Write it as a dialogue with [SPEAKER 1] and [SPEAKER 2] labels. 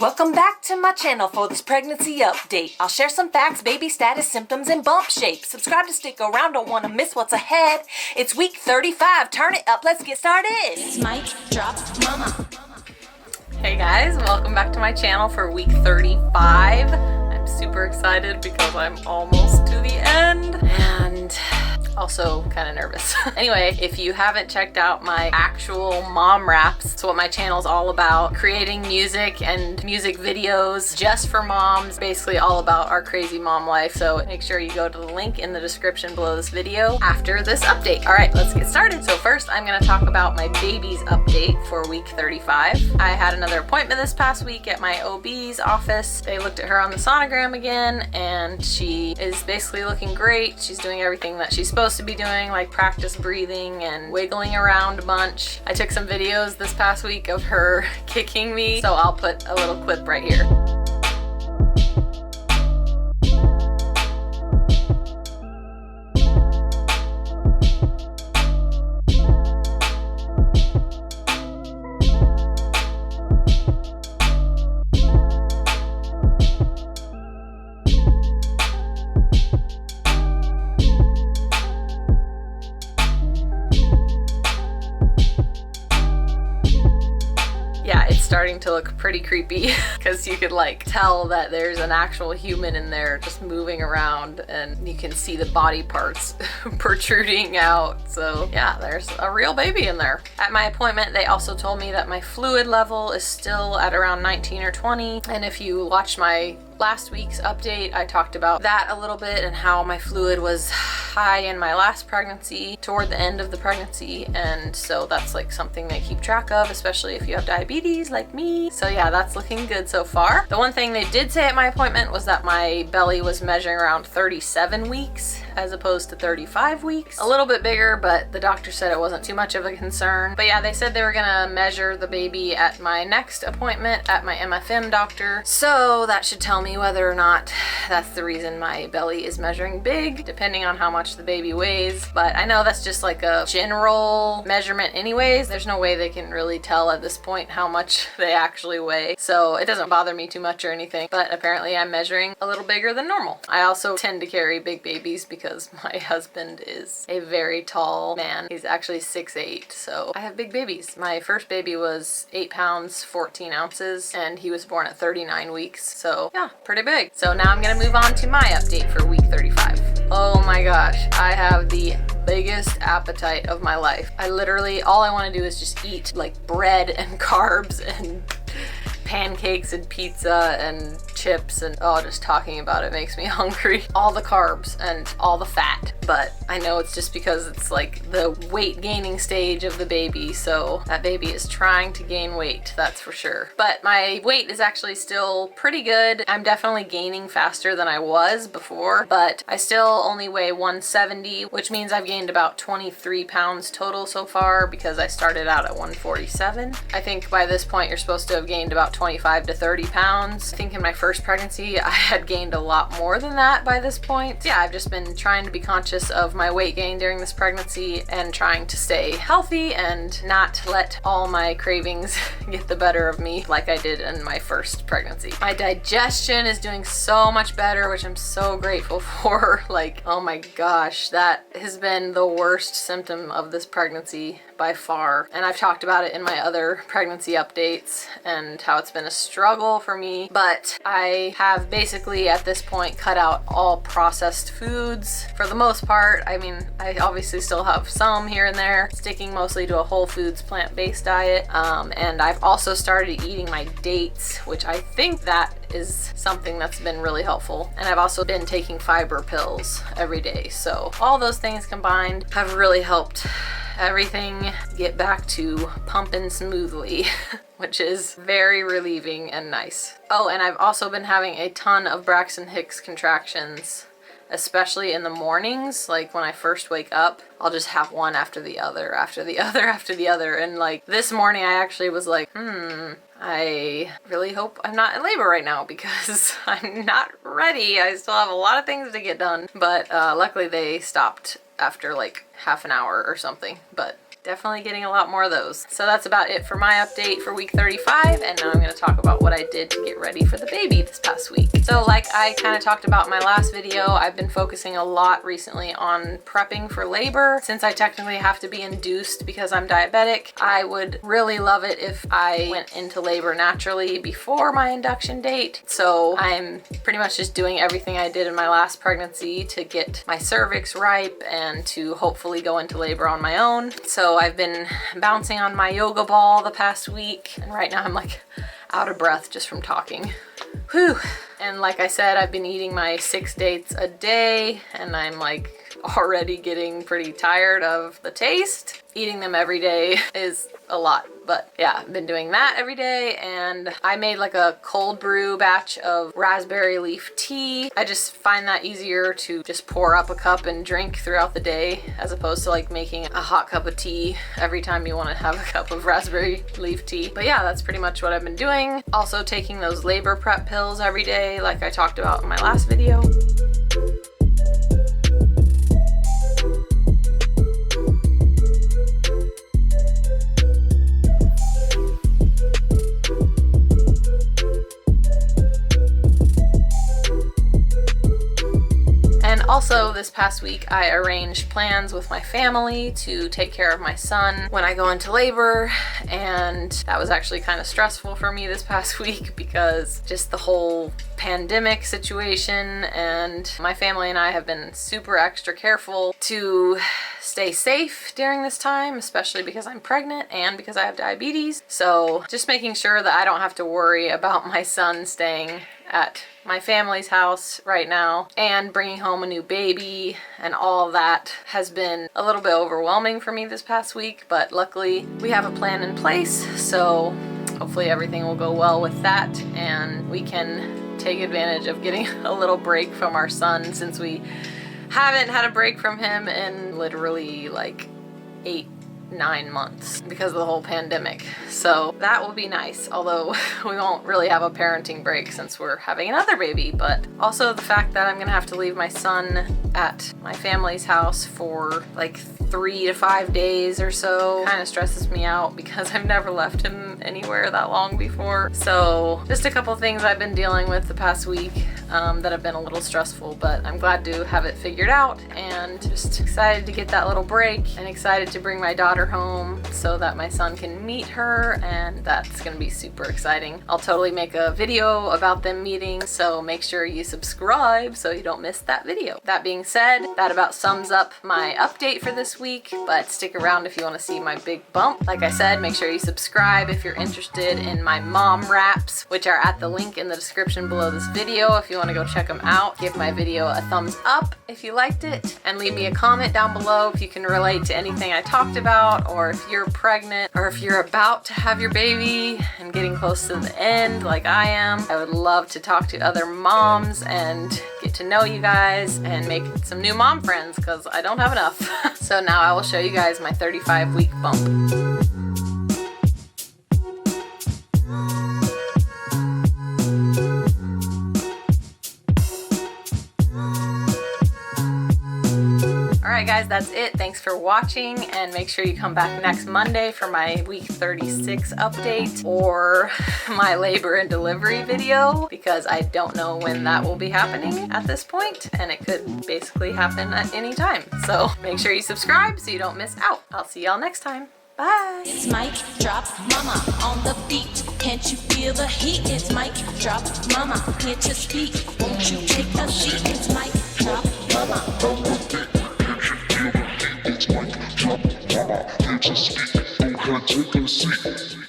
[SPEAKER 1] Welcome back to my channel for this pregnancy update. I'll share some facts, baby status, symptoms, and bump shape. Subscribe to stick around, don't want to miss what's ahead. It's week 35, turn it up, let's get started.
[SPEAKER 2] It's Mic Drop Mama.
[SPEAKER 3] Hey guys, welcome back to my channel for week 35. I'm super excited because I'm almost to the end and also kind of nervous. Anyway, if you haven't checked out my actual mom raps, it's what my channel is all about. Creating music and music videos just for moms, basically all about our crazy mom life. So make sure you go to the link in the description below this video after this update. All right, let's get started. So first I'm gonna talk about my baby's update for week 35. I had another appointment this past week at my OB's office. They looked at her on the sonogram again and she is basically looking great. She's doing everything that she's supposed to be doing, like practice breathing and wiggling around a bunch. I took some videos this past week of her kicking me, so I'll put a little clip right here. Yeah, it's starting to look pretty creepy because you could like tell that there's an actual human in there just moving around and you can see the body parts protruding out. So yeah, there's a real baby in there. At my appointment, they also told me that my fluid level is still at around 19 or 20. And if you watch my last week's update, I talked about that a little bit and how my fluid was high in my last pregnancy toward the end of the pregnancy, and so that's like something they keep track of, especially if you have diabetes like me. So yeah, that's looking good so far. The one thing they did say at my appointment was that my belly was measuring around 37 weeks as opposed to 35 weeks. A little bit bigger, but the doctor said it wasn't too much of a concern. But yeah, they said they were gonna measure the baby at my next appointment at my MFM doctor, so that should tell me whether or not that's the reason my belly is measuring big, depending on how much the baby weighs. But I know that's just like a general measurement anyways. There's no way they can really tell at this point how much they actually weigh, so it doesn't bother me too much or anything. But apparently I'm measuring a little bigger than normal. I also tend to carry big babies because my husband is a very tall man. He's actually 6'8", so I have big babies. My first baby was 8 pounds 14 ounces and he was born at 39 weeks, so yeah, pretty big. So now I'm gonna move on to my update for week 35. Oh my gosh, I have the biggest appetite of my life. I literally, all I want to do is just eat like bread and carbs and pancakes and pizza and chips, and oh, just talking about it makes me hungry. All the carbs and all the fat, but I know it's just because it's like the weight gaining stage of the baby, so that baby is trying to gain weight, that's for sure. But my weight is actually still pretty good. I'm definitely gaining faster than I was before, but I still only weigh 170, which means I've gained about 23 pounds total so far because I started out at 147. I think by this point you're supposed to have gained about 25 to 30 pounds. I think in my first pregnancy I had gained a lot more than that by this point. Yeah, I've just been trying to be conscious of my weight gain during this pregnancy and trying to stay healthy and not let all my cravings get the better of me like I did in my first pregnancy. My digestion is doing so much better, which I'm so grateful for. Like, oh my gosh, that has been the worst symptom of this pregnancy by far. And I've talked about it in my other pregnancy updates and how it's been a struggle for me, but I have basically at this point cut out all processed foods for the most part. I mean, I obviously still have some here and there, sticking mostly to a whole foods plant-based diet. And I've also started eating my dates, which I think that is something that's been really helpful. And I've also been taking fiber pills every day. So all those things combined have really helped everything get back to pumping smoothly, which is very relieving and nice. Oh, and I've also been having a ton of Braxton Hicks contractions, especially in the mornings. Like when I first wake up, I'll just have one after the other, after the other, after the other. And like this morning I actually was like, I really hope I'm not in labor right now because I'm not ready. I still have a lot of things to get done. But luckily they stopped after like half an hour or something. But definitely getting a lot more of those. So that's about it for my update for week 35, and now I'm going to talk about what I did to get ready for the baby this past week. So like I kind of talked about in my last video, I've been focusing a lot recently on prepping for labor. Since I technically have to be induced because I'm diabetic, I would really love it if I went into labor naturally before my induction date. So I'm pretty much just doing everything I did in my last pregnancy to get my cervix ripe and to hopefully go into labor on my own. So I've been bouncing on my yoga ball the past week, and right now I'm like out of breath just from talking. Whew. And like I said, I've been eating my 6 dates a day, and I'm like already getting pretty tired of the taste. Eating them every day is a lot, but yeah, I've been doing that every day. And I made like a cold brew batch of raspberry leaf tea. I just find that easier to just pour up a cup and drink throughout the day, as opposed to like making a hot cup of tea every time you want to have a cup of raspberry leaf tea. But yeah, that's pretty much what I've been doing. Also taking those labor prep pills every day, like I talked about in my last video. Also, this past week, I arranged plans with my family to take care of my son when I go into labor, and that was actually kind of stressful for me this past week because just the whole pandemic situation, and my family and I have been super extra careful to stay safe during this time, especially because I'm pregnant and because I have diabetes. So just making sure that I don't have to worry about my son staying at my family's house right now and bringing home a new baby and all of that has been a little bit overwhelming for me this past week, but luckily we have a plan in place, so hopefully everything will go well with that and we can take advantage of getting a little break from our son, since we haven't had a break from him in literally like 8-9 months because of the whole pandemic. So that will be nice, although we won't really have a parenting break since we're having another baby. But also the fact that I'm gonna have to leave my son at my family's house for like 3 to 5 days or so kind of stresses me out because I've never left him anywhere that long before. So just a couple things I've been dealing with the past week that have been a little stressful, but I'm glad to have it figured out and just excited to get that little break and excited to bring my daughter home so that my son can meet her, and that's gonna be super exciting. I'll totally make a video about them meeting, so make sure you subscribe so you don't miss that video. That being said, that about sums up my update for this week, but stick around if you want to see my big bump. Like I said, make sure you subscribe if you're interested in my mom raps, which are at the link in the description below this video if you want to go check them out. Give my video a thumbs up if you liked it, and leave me a comment down below if you can relate to anything I talked about, or if you're pregnant, or if you're about to have your baby and getting close to the end like I am. I would love to talk to other moms and get to know you guys and make some new mom friends because I don't have enough. So now I will show you guys my 35-week bump. Alright guys, that's it. Thanks for watching, and make sure you come back next Monday for my week 36 update or my labor and delivery video, because I don't know when that will be happening at this point, and it could basically happen at any time. So make sure you subscribe so you don't miss out. I'll see y'all next time. Bye.
[SPEAKER 2] It's Mic Drop Mama on the beat. Can't you feel the heat? It's Mic Drop Mama. Here to speak. Won't you take a seat? It's Mic Drop Mama.
[SPEAKER 4] It's Mic Drop Mama, here to speak. Don't take a seat.